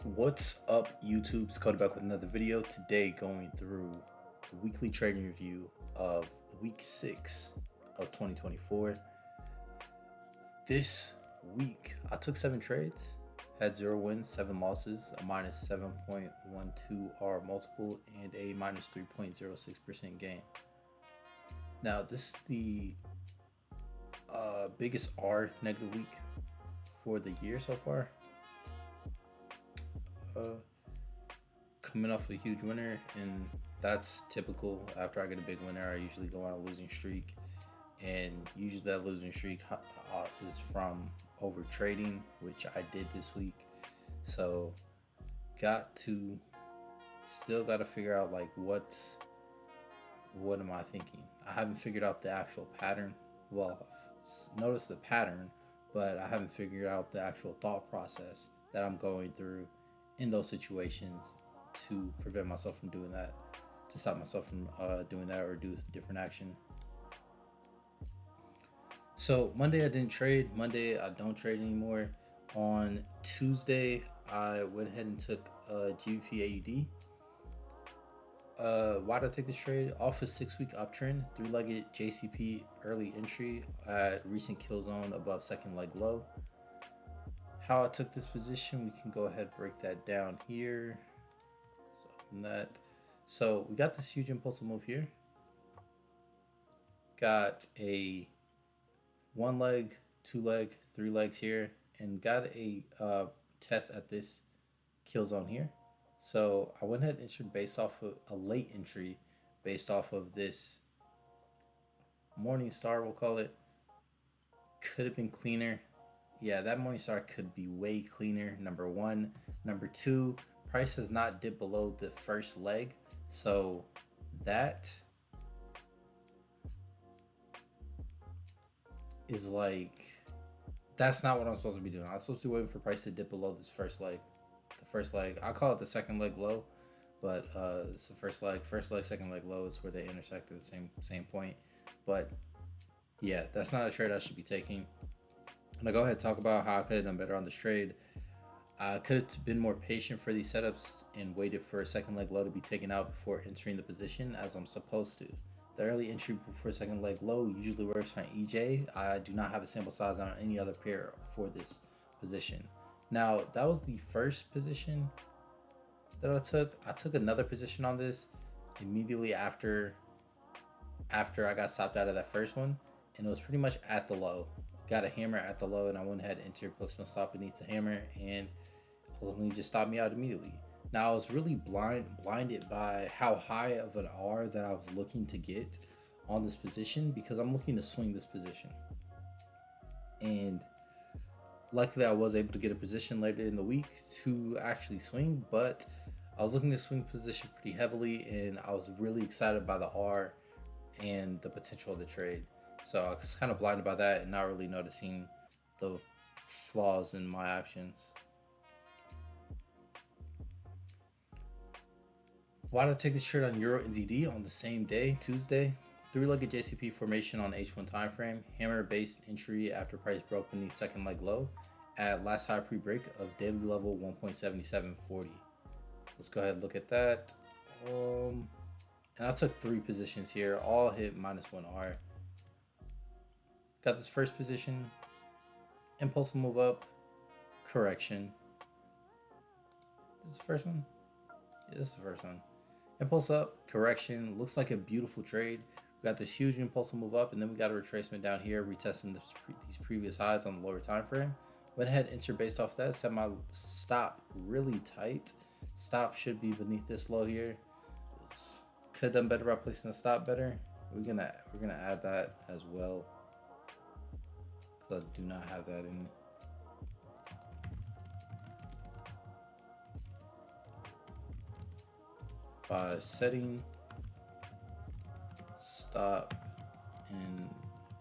What's up, YouTube? It's Cody back with another video. Today, going through the weekly trading review of week 6 of 2024. This week, I took 7 trades, had 0 wins, 7 losses, a minus 7.12 R multiple, and a minus 3.06% gain. Now, this is the biggest R negative week for the year so far. Coming off a huge winner, and that's typical. After I get a big winner, I usually go on a losing streak, and usually that losing streak is from over trading, which I did this week. So still got to figure out like what am I thinking. I haven't figured out the actual pattern. Well, I've noticed the pattern, but I haven't figured out the actual thought process that I'm going through in those situations to prevent myself from doing that, to stop myself from doing that or do a different action. So Monday I didn't trade. Monday I don't trade anymore. On Tuesday I went ahead and took GBP AUD. Why did I take this trade? Off a 6-week uptrend, 3-legged JCP early entry at recent kill zone above second leg low. How I took this position, we can go ahead and break that down here. So we got this huge impulsive move here. Got a 1 leg, 2 leg, 3 legs here, and got a test at this kill zone here. So I went ahead and entered based off of a late entry, based off of this morning star, we'll call it. Could have been cleaner. Yeah, that morning star could be way cleaner. Number one. Number two, price has not dipped below the first leg, so that is like, that's not what I'm supposed to be doing. I'm supposed to be waiting for price to dip below this first leg. The first leg, I call it the second leg low, but it's the first leg, second leg low is where they intersect at the same point. But yeah, that's not a trade I should be taking. I'm gonna go ahead and talk about how I could have done better on this trade. I could have been more patient for these setups and waited for a second leg low to be taken out before entering the position as I'm supposed to. The early entry before second leg low usually works on EJ. I do not have a sample size on any other pair for this position. Now, that was the first position that I took. I took another position on this immediately after I got stopped out of that first one, and it was pretty much at the low. Got a hammer at the low, and I went ahead and entered placement stop beneath the hammer, and ultimately just stopped me out immediately. Now I was really blinded by how high of an R that I was looking to get on this position, because I'm looking to swing this position. And luckily I was able to get a position later in the week to actually swing, but I was looking to swing position pretty heavily, and I was really excited by the R and the potential of the trade. So I was kind of blinded by that and not really noticing the flaws in my actions. Why did I take this trade on Euro NZD on the same day, Tuesday? 3-legged JCP formation on H1 time frame, hammer-based entry after price broke beneath second leg low at last high pre-break of daily level 1.7740. Let's go ahead and look at that. And I took 3 positions here, all hit -1 R. Got this first position, impulse move up, correction. Is this the first one? Yeah, this is the first one. Impulse up, correction, looks like a beautiful trade. We got this huge impulse move up, and then we got a retracement down here, retesting these previous highs on the lower time frame. Went ahead, enter based off that, set my stop really tight. Stop should be beneath this low here. Could have done better by placing the stop better. We're gonna add that as well, because I do not have that in. By setting stop in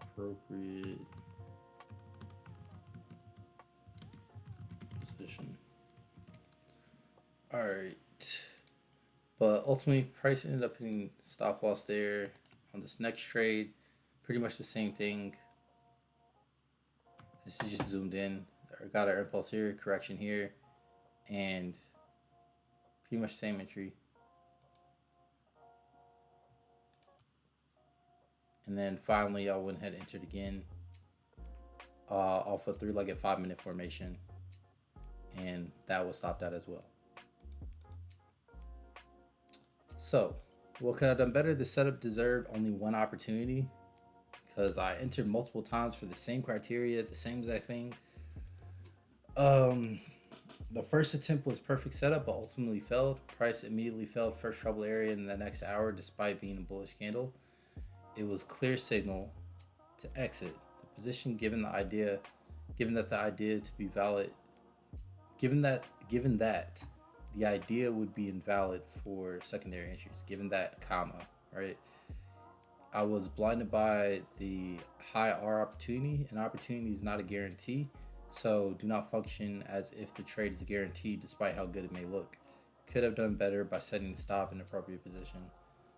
appropriate position. All right, but ultimately price ended up hitting stop loss there on this next trade. Pretty much the same thing. This is just zoomed in. I got an impulse here, correction here, and Pretty much same entry. And then finally, I went ahead and entered again off a 3-legged 5-minute formation. And that was stopped out as well. So, what could I have done better? The setup deserved only one opportunity because I entered multiple times for the same criteria, the same exact thing. The first attempt was perfect setup, but ultimately failed. Price immediately failed first trouble area in the next hour, despite being a bullish candle. It was clear signal to exit the position, given that the idea to be valid, given that the idea would be invalid for secondary entries, given that comma, right? I was blinded by the high R opportunity, and opportunity is not a guarantee. So do not function as if the trade is a guarantee despite how good it may look. Could have done better by setting stop in appropriate position.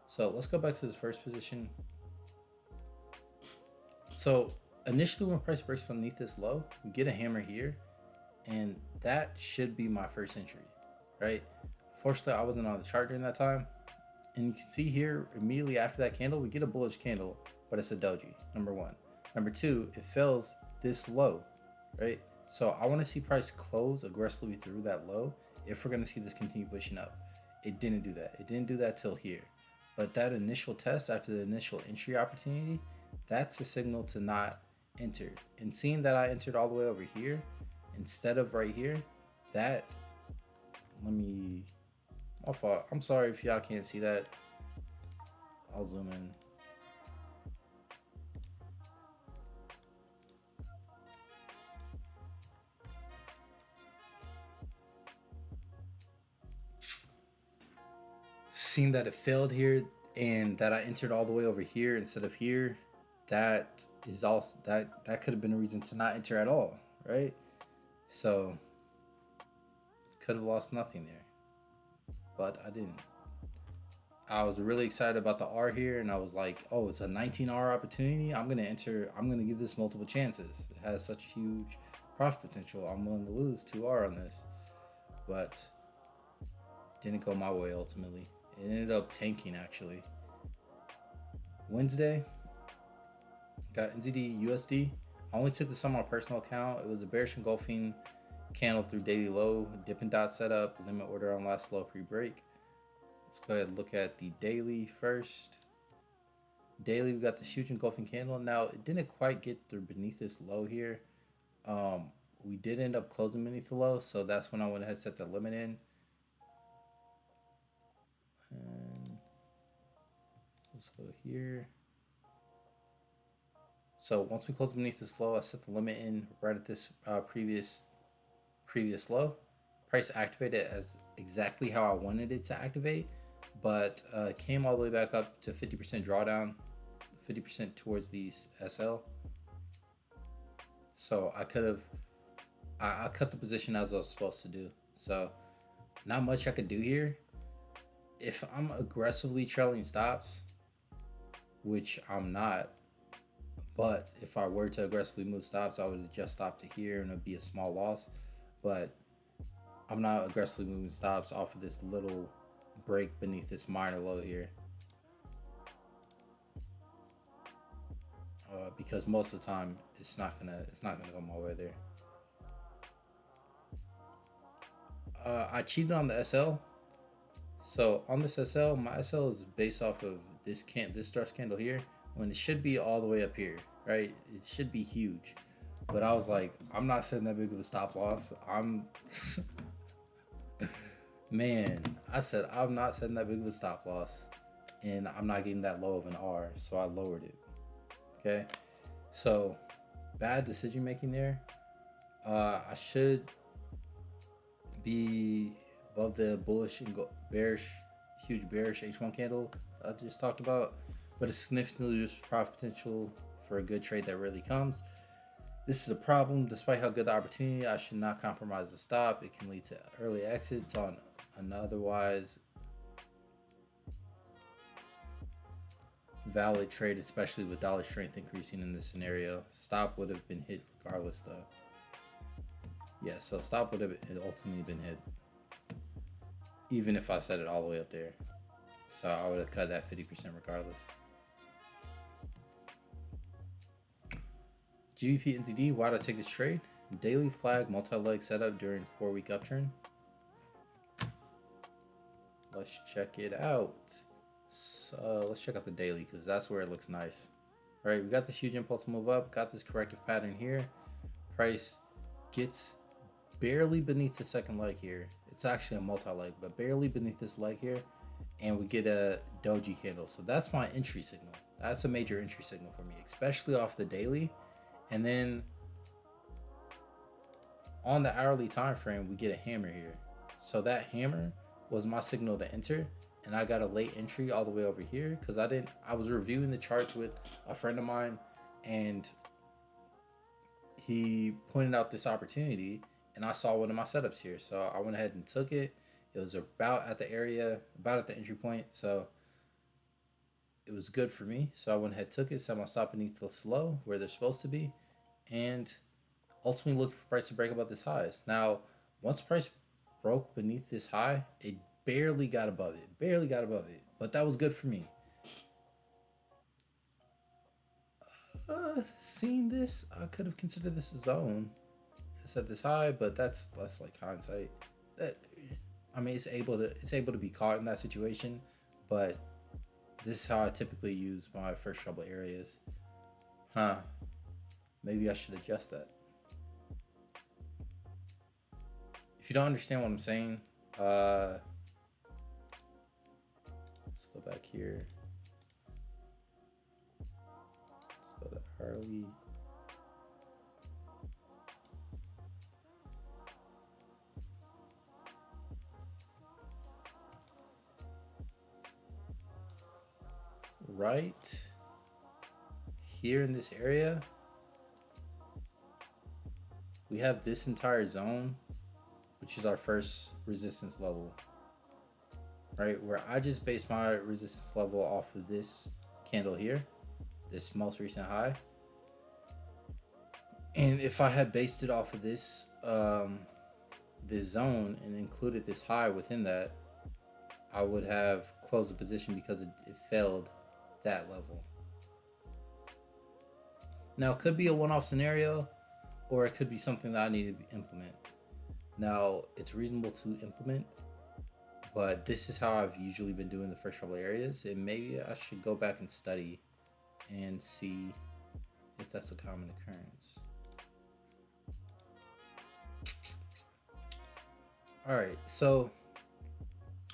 So let's go back to the first position. So initially when price breaks beneath this low, we get a hammer here, and that should be my first entry, right? Fortunately, I wasn't on the chart during that time. And you can see here, immediately after that candle, we get a bullish candle, but it's a doji, number one. Number two, it fails this low, right? So I want to see price close aggressively through that low if we're going to see this continue pushing up. It didn't do that. It didn't do that till here. But that initial test after the initial entry opportunity, that's a signal to not enter. And seeing that I entered all the way over here instead of right here, that, my fault. I'm sorry if y'all can't see that. I'll zoom in. Seeing that it failed here and that I entered all the way over here instead of here, that is also that could have been a reason to not enter at all, right? So could have lost nothing there, but I didn't. I was really excited about the R here, and I was like, oh, it's a 19R opportunity. I'm gonna give this multiple chances. It has such a huge profit potential. I'm willing to lose 2R on this, but didn't go my way ultimately. It ended up tanking actually. Wednesday, got NZD USD. I only took this on my personal account. It was a bearish engulfing candle through daily low, dipping dot setup, limit order on last low pre-break. Let's go ahead and look at the daily first. Daily, we got this huge engulfing candle. Now, it didn't quite get through beneath this low here. We did end up closing beneath the low, so that's when I went ahead and set the limit in. And let's go here. So once we close beneath this low, I set the limit in right at this previous low. Price activated as exactly how I wanted it to activate, but came all the way back up to 50% drawdown, 50% towards the SL. So I could have, I cut the position as I was supposed to do. So not much I could do here. If I'm aggressively trailing stops, which I'm not, but if I were to aggressively move stops, I would have just stopped to here and it'd be a small loss. But I'm not aggressively moving stops off of this little break beneath this minor low here, because most of the time it's not gonna go my way there. I cheated on the SL. So on this SL, my SL is based off of this thrust candle here, when it should be all the way up here, right? It should be huge. But I was like, I'm not setting that big of a stop loss. Man, I said I'm not setting that big of a stop loss, and I'm not getting that low of an R, so I lowered it. Okay, so bad decision making there. I should be above the bullish and huge bearish H1 candle I just talked about, but it's significantly reduced profit potential for a good trade that rarely comes. This is a problem. Despite how good the opportunity, I should not compromise the stop. It can lead to early exits on an otherwise valid trade, especially with dollar strength increasing in this scenario. Stop would have been hit regardless though. Yeah, so stop would have ultimately been hit. even if I set it all the way up there. So I would have cut that 50% regardless. GBP NZD, why did I take this trade? Daily flag multi-leg setup during 4-week uptrend. Let's check it out. So let's check out the daily because that's where it looks nice. All right, we got this huge impulse move up, got this corrective pattern here. Price gets barely beneath the second leg here. It's actually a multi-leg, but barely beneath this leg here. And we get a doji candle. So that's my entry signal. That's a major entry signal for me, especially off the daily. And then on the hourly time frame, we get a hammer here. So that hammer was my signal to enter, and I got a late entry all the way over here because I was reviewing the charts with a friend of mine, and he pointed out this opportunity, and I saw one of my setups here. So I went ahead and took it. It was about at the entry point. So it was good for me. So I went ahead, took it, set my stop beneath the low where they're supposed to be, and ultimately looking for price to break above this highs. Now, once price broke beneath this high, it barely got above it, but that was good for me. Seeing this, I could have considered this a zone. It's at this high, but that's like hindsight. It's able to be caught in that situation, but this is how I typically use my first trouble areas. Maybe I should adjust that. If you don't understand what I'm saying, let's go back here. Let's go to early. Right here in this area, we have this entire zone, which is our first resistance level, right? Where I just based my resistance level off of this candle here, this most recent high. And if I had based it off of this this zone and included this high within that, I would have closed the position because it failed that level. Now, it could be a one-off scenario, or it could be something that I need to implement. Now, it's reasonable to implement, but this is how I've usually been doing the first trouble areas, and maybe I should go back and study and see if that's a common occurrence. All right, so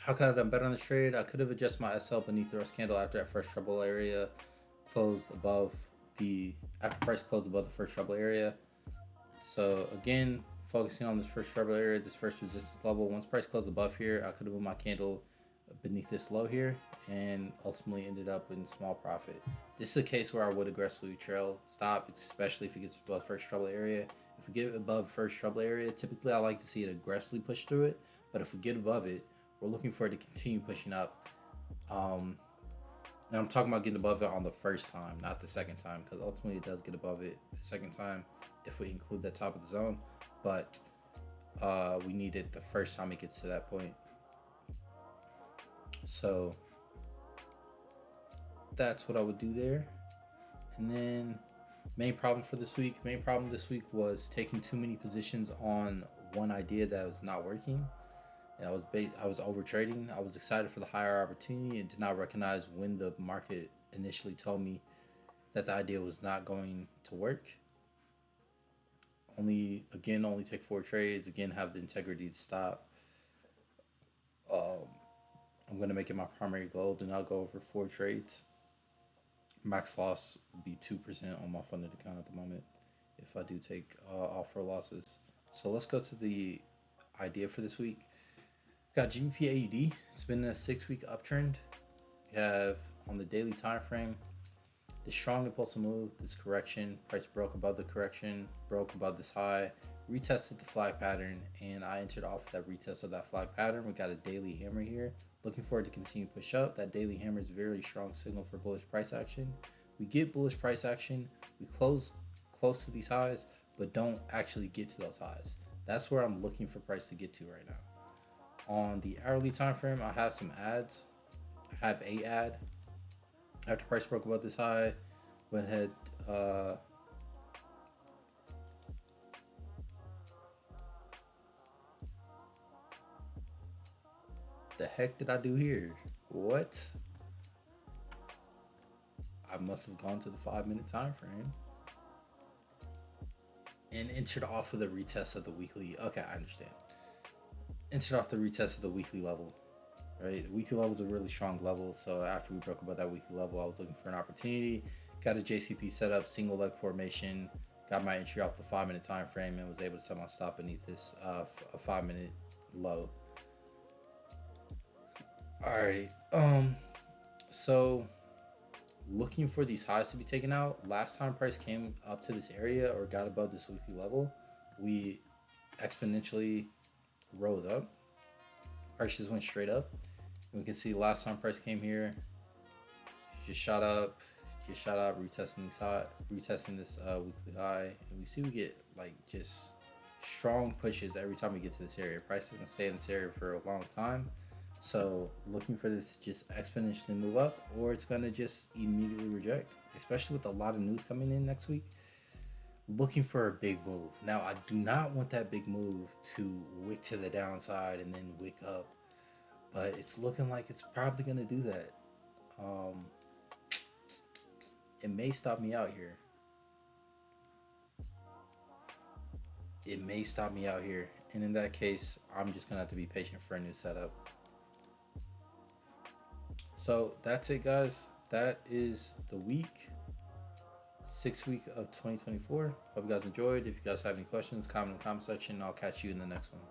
how could I have done better on this trade? I could have adjusted my SL beneath the rest candle after that first trouble area after price closed above the first trouble area. So again, focusing on this first trouble area, this first resistance level. Once price closed above here, I could have moved my candle beneath this low here and ultimately ended up in small profit. This is a case where I would aggressively trail stop, especially if it gets above first trouble area. If we get above first trouble area, typically I like to see it aggressively push through it, but if we get above it, we're looking for it to continue pushing up. Now I'm talking about getting above it on the first time, not the second time, because ultimately it does get above it the second time if we include that top of the zone, but we need it the first time it gets to that point. So that's what I would do there. And then main problem this week was taking too many positions on one idea that was not working. And I was overtrading. I was excited for the higher opportunity and did not recognize when the market initially told me that the idea was not going to work. Only take 4 trades. Again, have the integrity to stop. I'm going to make it my primary goal. Do not go over 4 trades. Max loss would be 2% on my funded account at the moment if I do take off for losses. So let's go to the idea for this week. Got GBP AUD. It's been a 6-week uptrend. We have on the daily time frame the strong impulsive move, this correction. Price broke above the correction, broke above this high, retested the flag pattern, and I entered off that retest of that flag pattern. We got a daily hammer here. Looking forward to continue to push up. That daily hammer is a very strong signal for bullish price action. We get bullish price action. We close close to these highs, but don't actually get to those highs. That's where I'm looking for price to get to right now. On the hourly time frame, I have some ads. I have a ad. After price broke above this high, went ahead. The heck did I do here? What? I must have gone to the 5-minute time frame and entered off of the retest of the weekly. Okay, I understand. Entered off the retest of the weekly level. Right, the weekly level is a really strong level. So after we broke above that weekly level, I was looking for an opportunity. Got a JCP set up, single leg formation. Got my entry off the 5-minute time frame and was able to set my stop beneath this a 5-minute low. All right. So looking for these highs to be taken out. Last time price came up to this area or got above this weekly level, we exponentially rose up. Price just went straight up. We can see last time price came here, just shot up, retesting this weekly high, and we see we get like just strong pushes every time we get to this area. Price doesn't stay in this area for a long time, so looking for this to just exponentially move up, or it's gonna just immediately reject, especially with a lot of news coming in next week. Looking for a big move. Now, I do not want that big move to wick to the downside and then wick up, but it's looking like it's probably gonna do that. It may stop me out here. And in that case, I'm just gonna have to be patient for a new setup. So that's it, guys. That is the week 6th week of 2024. Hope you guys enjoyed. If you guys have any questions, comment in the comment section. I'll catch you in the next one.